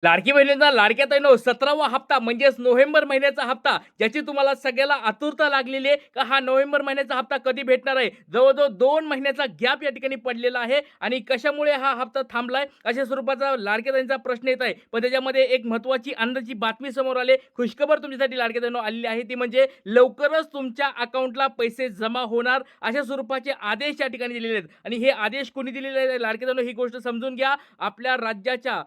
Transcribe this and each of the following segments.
लाडकी बहिणींचा लाडक्या ताईंनो 17वा हप्ता म्हणजेच नोव्हेंबर महिन्याचा हप्ता, ज्याची तुम्हाला सगळ्याला आतुरता लागलेली आहे का हा नोव्हेंबर महिन्याचा हप्ता कधी भेटणार आहे. जवळ-जवळ 2 महिन्याचा गॅप या ठिकाणी पडलेला आहे आणि कशामुळे हा हप्ता थांबलाय अशा स्वरूपाचा लाडक्या ताईंचा प्रश्न येत आहे. पण त्याच्यामध्ये एक महत्त्वाची आनंदाची बातमी समोर आली. खुशखबर तुमच्यासाठी लाडक्या ताईंनो आलेली आहे. ती म्हणजे लवकरच तुमच्या अकाउंटला पैसे जमा होणार अशा स्वरूपाचे आदेश या ठिकाणी दिलेले आहेत आणि हे आदेश कोणी दिलेले आहेत लाडक्या ताईंनो ही गोष्ट समजून घ्या. आपल्या राज्याच्या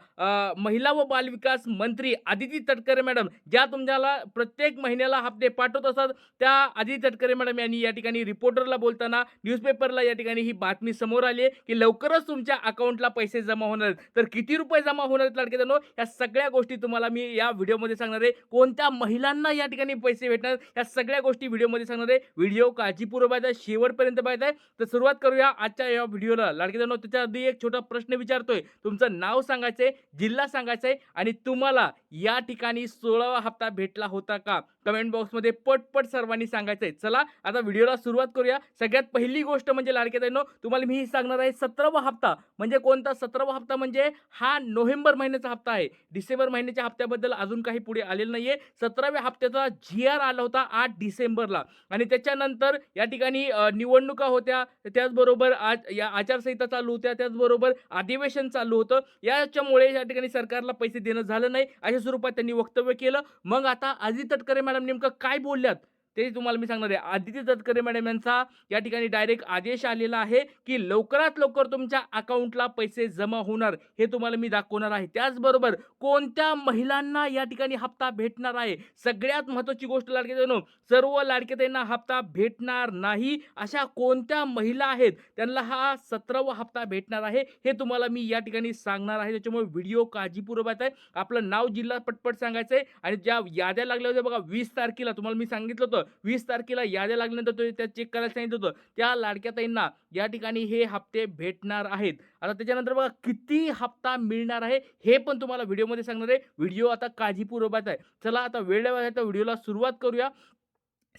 महिला व बालविकास मंत्री आदिती तटकरे मॅडम ज्या तुम्हाला प्रत्येक महिन्याला हप्ते पाठवत असतात, त्या आदिती तटकरे मॅडम यांनी या ठिकाणी रिपोर्टरला बोलताना न्यूजपेपरला या ठिकाणी ही बातमी समोर आली आहे की लवकरच तुमच्या अकाउंटला पैसे जमा होणार आहेत. तर किती रुपये जमा होणार आहेत लाडके जणो या सगळ्या गोष्टी तुम्हाला मी या व्हिडिओमध्ये सांगणार आहे. कोणत्या महिलांना या ठिकाणी पैसे भेटणार या सगळ्या गोष्टी व्हिडिओमध्ये सांगणार आहे. व्हिडिओ काळजीपूर्वक बघायचा, शेवटपर्यंत बघायचा आहे. तर सुरुवात करूया आजच्या या व्हिडिओला. लाडके जणो त्याच्या आधी एक छोटा प्रश्न विचारतोय. तुमचं नाव सांगायचंय, जिल्हा सांगायचा आहे आणि तुम्हाला या ठिकाणी 16वा हप्ता भेटला होता का? कमेंट बॉक्समध्ये पटपट सर्वांनी सांगायचं आहे. चला आता व्हिडिओला सुरुवात करूया. सगळ्यात पहिली गोष्ट म्हणजे लाडक्या ताईंनो तुम्हाला मी ही सांगणार आहे 17वा हप्ता म्हणजे कोणता 17वा हप्ता म्हणजे हा नोव्हेंबर महिन्याचा हप्ता आहे. डिसेंबर महिन्याच्या हप्त्याबद्दल अजून काही पुढे आलेलं नाहीये. 17व्या हप्त्याचा जी-आर आला होता 8 डिसेंबरला आणि त्याच्यानंतर या ठिकाणी निवडणुका होत्या. त्याचबरोबर आज या आचारसंहिता चालू होत्या. त्याचबरोबर अधिवेशन चालू होतं. याच्यामुळे या ठिकाणी सरकारला पैसे देणं झालं नाही अशा स्वरूपात त्यांनी वक्तव्य केलं. मग आता आदिती तटकरे मॅडम नेमकं काय बोलल्यात ते तुम्हाला मी सांगणार आहे. आदिती तटकरे मॅडम यांचा या ठिकाणी डायरेक्ट आदेश आलेला आहे की लवकरात लवकर तुमच्या अकाउंटला पैसे जमा होणार हे तुम्हाला मी दाखवणार आहे. त्याचबरोबर कोणत्या महिलांना या ठिकाणी हप्ता भेटणार आहे. सगळ्यात महत्त्वाची गोष्ट लाडके जणो सर्व लाडकेताईंना हप्ता भेटणार नाही अशा कोणत्या महिला आहेत त्यांना हा 17वा हप्ता भेटणार आहे हे तुम्हाला मी या ठिकाणी सांगणार आहे. त्याच्यामुळे व्हिडिओ काळजीपूर्वक आहे. आपलं नाव जिल्हा पटपट सांगायचं आहे आणि ज्या याद्या लागल्या होत्या बघा 20 तारखेला तुम्हाला मी सांगितलं होतं 20 तारखेला याद्या लागल्यानंतर त्या चेक करायला सांगितलं होतं. त्या लाडक्या ताईंना या ठिकाणी हे हप्ते भेटणार आहेत. आता त्याच्यानंतर बघा किती हप्ता मिळणार आहे हे पण तुम्हाला व्हिडिओमध्ये सांगणार आहे. व्हिडिओ आता काळजीपूर्वक आहे. चला आता वेळ न घालवता व्हिडिओला सुरुवात करूया.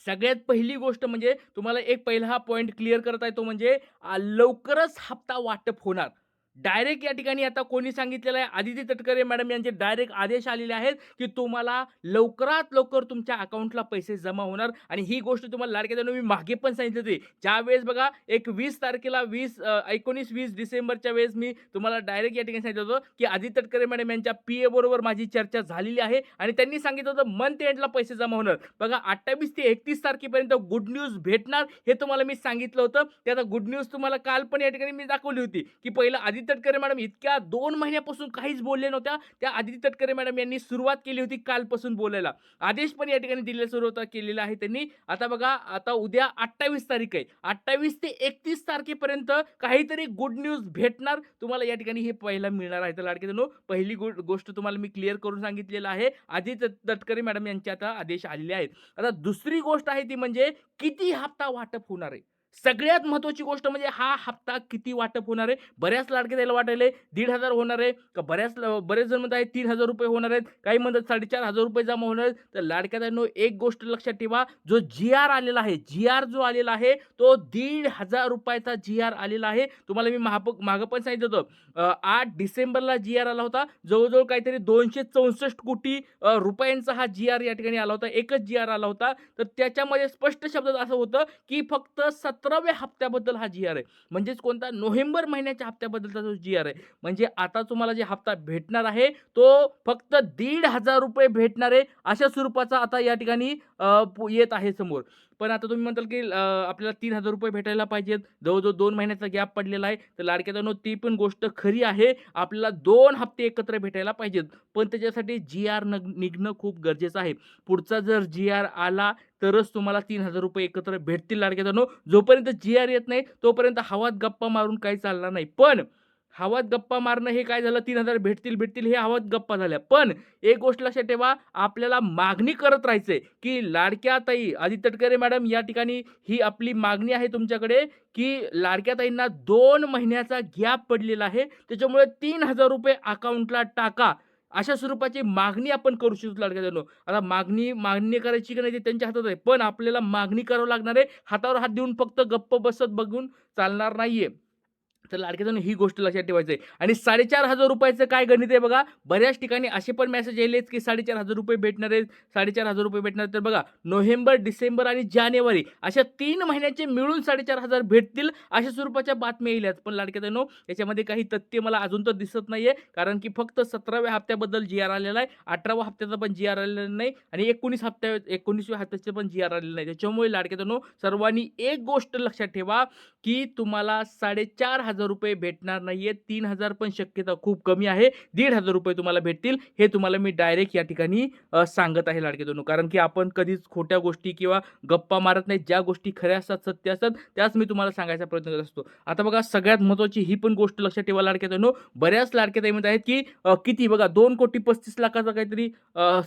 सगळ्यात पहिली गोष्ट म्हणजे तुम्हाला एक पहिला हा पॉइंट क्लिअर करता येतो म्हणजे लवकरच हप्ता वाटप होणार. डायरेक्ट या ठिकाणी आता कोणी सांगितलेलं आहे आदिती तटकरे मॅडम यांचे डायरेक्ट आदेश आलेले आहेत, की तुम्हाला लवकरात लवकर तुमच्या अकाउंटला पैसे जमा होणार आणि ही गोष्ट तुम्हाला लाडक्या बहिणींनो मी मागे पण सांगितली होती. ज्यावेळेस बघा एक 20 तारखेला 19-20 डिसेंबरच्या वेळेस मी तुम्हाला डायरेक्ट या ठिकाणी सांगितलं होतं, की आदिती तटकरे मॅडम यांच्या पी बरोबर माझी चर्चा झालेली आहे आणि त्यांनी सांगितलं होतं मंथ एंडला पैसे जमा होणार. बघा 28 ते 31 तारखेपर्यंत गुड न्यूज भेटणार हे तुम्हाला मी सांगितलं होतं. ते आता गुड न्यूज तुम्हाला काल पण या ठिकाणी मी दाखवली होती, की पहिलं आदिती तटकरे मॅडम इतक्या 2 महिन्यापासून काहीच बोलले नव्हत्या. त्या आदिती तटकरे मॅडम यांनी सुरुवात केली होती कालपासून बोलायला. आदेश पण या ठिकाणी दिलेला सुरू केलेला आहे त्यांनी. आता बघा आता उद्या 28 तारीख आहे. 28 ते 31 तारखेपर्यंत काहीतरी गुड न्यूज भेटणार तुम्हाला या ठिकाणी हे पहिला मिळणार आहे. तर लाडके पहिली गोष्ट तुम्हाला मी क्लिअर करून सांगितलेलं आहे. आदिती तटकरे मॅडम यांचे आता आदेश आलेले आहेत. आता दुसरी गोष्ट आहे ती म्हणजे किती हप्ता वाटप होणार आहे. सगळ्यात महत्त्वाची गोष्ट म्हणजे हा हप्ता किती वाटप होणार आहे. बऱ्याच लाडके द्यायला वाटायले 1,500 होणार आहे का बरेच जण म्हणत आहेत ₹3,000 होणार आहेत. काही म्हणतात ₹4,500 जमा होणार आहेत. तर लाडक्या ताईंनो एक गोष्ट लक्षात ठेवा, जो जी-आर आलेला आहे, जी-आर जो आलेला आहे तो ₹1,500 जी-आर आलेला आहे. तुम्हाला मी मागं पण सांगितलं होतं 8 डिसेंबरला जी-आर आला होता. जवळ काहीतरी 264 कोटी रुपयांचा हा जी-आर या ठिकाणी आला होता. एकच जी-आर आला होता. तर त्याच्यामध्ये स्पष्ट शब्दात असं होतं, की फक्त 17व्या हप्त्याबद्दल हा जी-आर आहे. म्हणजेच कोणता नोव्हेंबर महिन्याच्या हप्त्याबद्दलचा जो जी-आर आहे. म्हणजे आता तुम्हाला जे हप्ता भेटणार आहे, तो फक्त ₹1,500 भेटणार आहे. अशा स्वरूपाचा आता या ठिकाणी येत आहे समोर. पण आता तुम्ही म्हणताल, की आपल्याला ₹3,000 भेटायला पाहिजेत. जवळ-जवळ 2 महिन्याचा गॅप पडलेला आहे. तर लाडक्या बहिणींनो ती पण गोष्ट खरी आहे. आपल्याला 2 हप्ते एकत्र भेटायला पाहिजेत. पण त्याच्यासाठी जी-आर निघणं खूप गरजेचं आहे. पुढचा जर जी-आर आला तरच तुम्हाला ₹3,000 एकत्र भेटतील लाडक्या बहिणींनो. जोपर्यंत जी-आर येत नाही तोपर्यंत हवात गप्पा मारून काही चालणार नाही. पण हवात गप्पा मारणं हे काय झालं 3,000 भेटतील हे हवात गप्पा झाल्या. पण एक गोष्ट लक्षात ठेवा आपल्याला मागणी करत राहायचंय, की लाडक्या ताई आदिती तटकरे मॅडम या ठिकाणी ही आपली मागणी आहे तुमच्याकडे, की लाडक्या ताईंना 2 महिन्याचा गॅप पडलेला आहे. त्याच्यामुळे ₹3,000 अकाउंटला टाका. अशा स्वरूपाची मागणी आपण करू शकतो लाडक्या बहिणींनो. आता मागणी करायची की नाही ते त्यांच्या हातात आहे. पण आपल्याला मागणी करावं लागणार आहे. हातावर हात देऊन फक्त गप्प बसत बघून चालणार नाहीये. तर लाडक्या बहिणींनो ही गोष्ट लक्षात ठेवायची आहे. आणि ₹4,500 काय गणित आहे बघा. बऱ्याच ठिकाणी असे पण मेसेज यायलेत, की ₹4,500 भेटणार आहेत, ₹4,500 भेटणार आहेत. तर बघा नोव्हेंबर, डिसेंबर आणि जानेवारी अशा 3 महिन्याचे मिळून 4,500 भेटतील अशा स्वरूपाच्या बातम्या येल्यात. पण लाडक्या बहिणींनो याच्यामध्ये काही तथ्य मला अजून तर दिसत नाहीये. कारण की फक्त 17व्या हप्त्याबद्दल जी-आर आलेला आहे. 18व्या हप्त्याचा पण जी-आर आलेला नाही आणि 19व्या हप्त्याचे पण जी-आर आलेलं नाही. त्याच्यामुळे लाडक्या बहिणींनो सर्वांनी एक गोष्ट लक्षात ठेवा, की तुम्हाला ₹4,500 भेटणार नाहीये. 3,000 पण शक्यता खूप कमी आहे. ₹1,500 तुम्हाला भेटतील. हे तुम्हाला मी डायरेक्ट या ठिकाणी सांगत आहे लाडके बंधू. कारण की आपण कधीच खोट्या गोष्टी किंवा गप्पा मारत नाही. ज्या गोष्टी खऱ्या असतात, सत्य असतात, त्याच मी तुम्हाला सांगायचा प्रयत्न करत असतो. आता बघा सगळ्यात महत्त्वाची ही पण गोष्ट लक्षात ठेवा लाडक्या बंधू. बऱ्याच लाडक्या ताईमध्ये आहेत, की किती बघा 2,35,00,000चा काहीतरी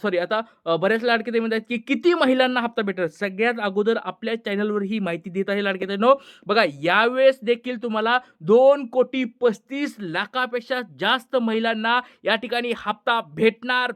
सॉरी आता बऱ्याच लाडक्या ताईमध्ये आहेत, की किती महिलांना हप्ता भेटेल. सगळ्यात अगोदर आपल्या चॅनलवर ही माहिती देत आहे लाडक्या बंधू. बघा यावेळेस देखील तुम्हाला 2,35,00,000पेक्षा जास्त महिलांना या ठिकाणी हप्ता भेटणार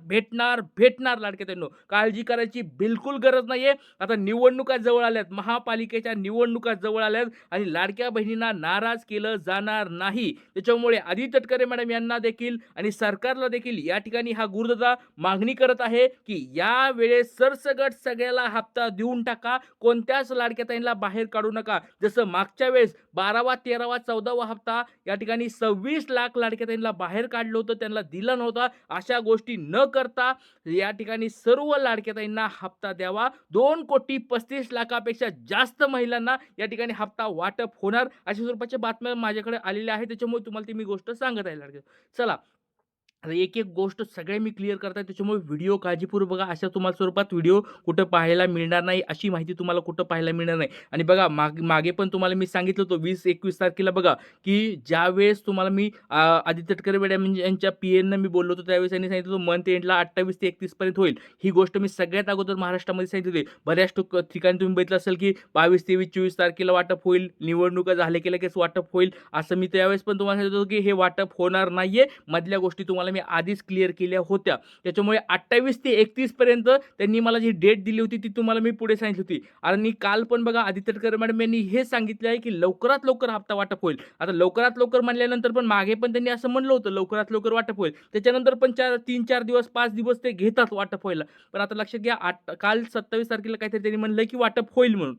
लाडक्या बहिणींनो. काळजी करायची बिलकुल गरज नाहीये. आता निवडणुका जवळ आल्यात, महापालिकेच्या निवडणुका जवळ आल्यात आणि लाडक्या बहिणींना नाराज केलं जाणार नाही. त्याच्यामुळे आदित्य तटकरे मॅडम यांना देखील आणि सरकारला देखील या ठिकाणी हा गुरुदादा मागणी करत आहे, की यावेळेस सरसकट सगळ्याला हप्ता देऊन टाका. कोणत्याच लाडक्या ताईंना बाहेर काढू नका. जसं मागच्या वेळेस 12वा, 13वा, 14वा हप्ता या ठिकाणी 26 लाख लाडक्या ताईंना बाहेर काढलं होतं, त्यांना दिला नव्हता. अशा गोष्टी न करता या ठिकाणी सर्व लाडक्या ताईंना हप्ता द्यावा. 2,35,00,000पेक्षा जास्त महिलांना या ठिकाणी हप्ता वाटप होणार अशा स्वरूपाच्या बातम्या माझ्याकडे आलेल्या आहेत. त्याच्यामुळे तुम्हाला ती मी गोष्ट सांगत आहे लाडक्या. चला आता एक-एक गोष्ट सगळे मी क्लिअर करत आहे. त्याच्यामुळे व्हिडिओ काळजीपूर्वक बघा. अशा तुम्हाला स्वरूपात व्हिडिओ कुठं पाहायला मिळणार नाही. अशी माहिती तुम्हाला कुठं पाहायला मिळणार नाही. आणि बघा मागे पण तुम्हाला मी सांगितलं होतं 20-21 तारखेला बघा, की ज्यावेळेस तुम्हाला मी आदित्य तटकरे मॅडम यांच्या पी-एनं मी बोललो होतो, त्यावेळेस त्यांनी सांगितलं होतं मंथ एंडला 28 ते 31 पर्यंत होईल. ही गोष्ट मी सगळ्यात अगोदर महाराष्ट्रामध्ये सांगितली होती. बऱ्याच ठिकाणी तुम्ही बघितलं असेल, की 22, 23, 24 तारखेला वाटप होईल. निवडणुका झाल्या की लगेच वाटप होईल. असं मी त्यावेळेस पण तुम्हाला सांगितलं होतं, की हे वाटप होणार नाहीये. मधल्या गोष्टी तुम्हाला मी आधीच क्लिअर केल्या होत्या. त्याच्यामुळे 28 ते 31 पर्यंत त्यांनी मला जी डेट दिली होती ती तुम्हाला मी पुढे सांगितली होती. आणि काल पण बघा आदित्य तटकरे मॅडम यांनी हे सांगितलं आहे, की लवकरात लवकर हप्ता वाटप होईल. आता लवकरात लवकर म्हणल्यानंतर पण मागे पण त्यांनी असं म्हणलं होतं लवकरात लवकर वाटप होईल. त्याच्यानंतर पण 3-4 दिवस, 5 दिवस ते घेतात वाटप व्हायला. पण आता लक्षात घ्या काल 27 तारखेला काहीतरी त्यांनी म्हणलं, की वाटप होईल म्हणून.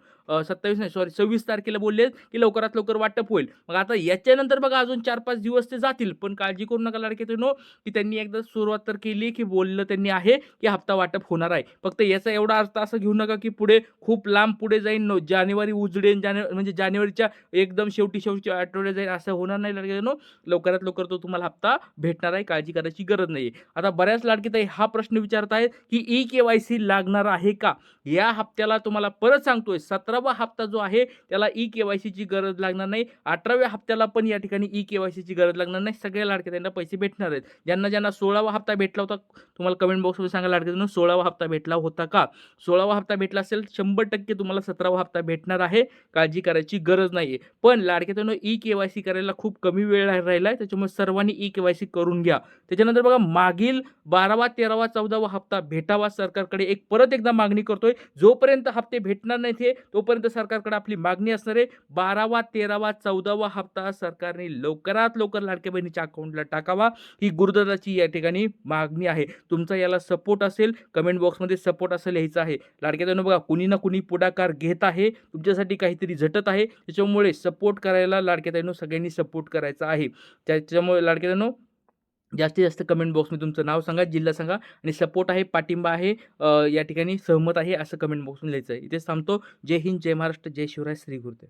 27 नाही सॉरी 26 तारखेला बोलले, की लवकरात लवकर वाटप होईल. मग आता याच्यानंतर बघा अजून 4-5 दिवस ते जातील. पण काळजी करू नका लाडके बहिणींनो, की त्यांनी एकदा सुरुवात तर केली, की बोललं त्यांनी आहे, की हप्ता वाटप होणार आहे. फक्त याचा एवढा अर्थ असं घेऊ नका, की पुढे खूप लांब पुढे जाईन, जानेवारी उजडेन, म्हणजे जानेवारीच्या एकदम शेवटी आठवड्यात जाईल असं होणार नाही लाडके बहिणींनो. लवकरात लवकर तो तुम्हाला हप्ता भेटणार आहे. काळजी करायची गरज नाहीये. आता बऱ्याच लाडकी ताई हा प्रश्न विचारत आहेत, की ई-के-वाय-सी लागणार आहे का? या हप्त्याला तुम्हाला परत सांगतोय 17वा हप्ता जो आहे त्याला ई-के-वाय-सीची गरज लागणार नाही. 18व्या हप्त्याला पण या ठिकाणी ई-के-वाय-सीची गरज लागणार नाही. सगळ्या लाडक्या ताईंना पैसे भेटणार आहेत. ज्यांना 16वा हप्ता भेटला होता, तुम्हाला कमेंट बॉक्समध्ये सांगा लाडक्या ताईंनो 16वा हप्ता भेटला होता का? 16वा हप्ता भेटला असेल 100% तुम्हाला 17वा हप्ता भेटणार आहे. काळजी करायची गरज नाहीये. पण लाडक्या ताईंनो ई-के-वाय-सी करायला खूप कमी वेळ राहिलाय. त्याच्यामुळे सर्वांनी ई-के-वाय-सी करून घ्या. त्याच्यानंतर बघा मागील 12वा, 13वा, 14वा हप्ता भेटावा सरकारकडे परत एकदा मागणी करतोय. जोपर्यंत हप्ते भेटणार नाहीत हे तोपर्यंत सरकारकडे आपली मागणी असणार आहे. 12वा, 13वा, 14वा हप्ता सरकारने लवकरात लवकर लाडक्या बहिणीच्या अकाउंटला टाकावा. ही गुरुदादाची या ठिकाणी मागणी आहे. तुमचा याला सपोर्ट असेल, कमेंट बॉक्समध्ये सपोर्ट असं लिहायचं आहे. लाडक्या बहिणींनो बघा कुणी ना कुणी पुढाकार घेत आहे. तुमच्यासाठी काहीतरी झटत आहे. त्याच्यामुळे सपोर्ट करायला लाडक्या बहिणींनो सगळ्यांनी सपोर्ट करायचा आहे. त्याच्यामुळे लाडक्या बहिणींनो जास्तीत जास्त कमेंट बॉक्समध्ये तुमचं नाव सांगा, जिल्हा सांगा आणि सपोर्ट आहे, पाठिंबा आहे, या ठिकाणी सहमत आहे असं कमेंट बॉक्समध्ये लिहायचं आहे. इथेच थांबतो. जय हिंद, जय महाराष्ट्र, जय शिवराय, श्री गुरुदेव.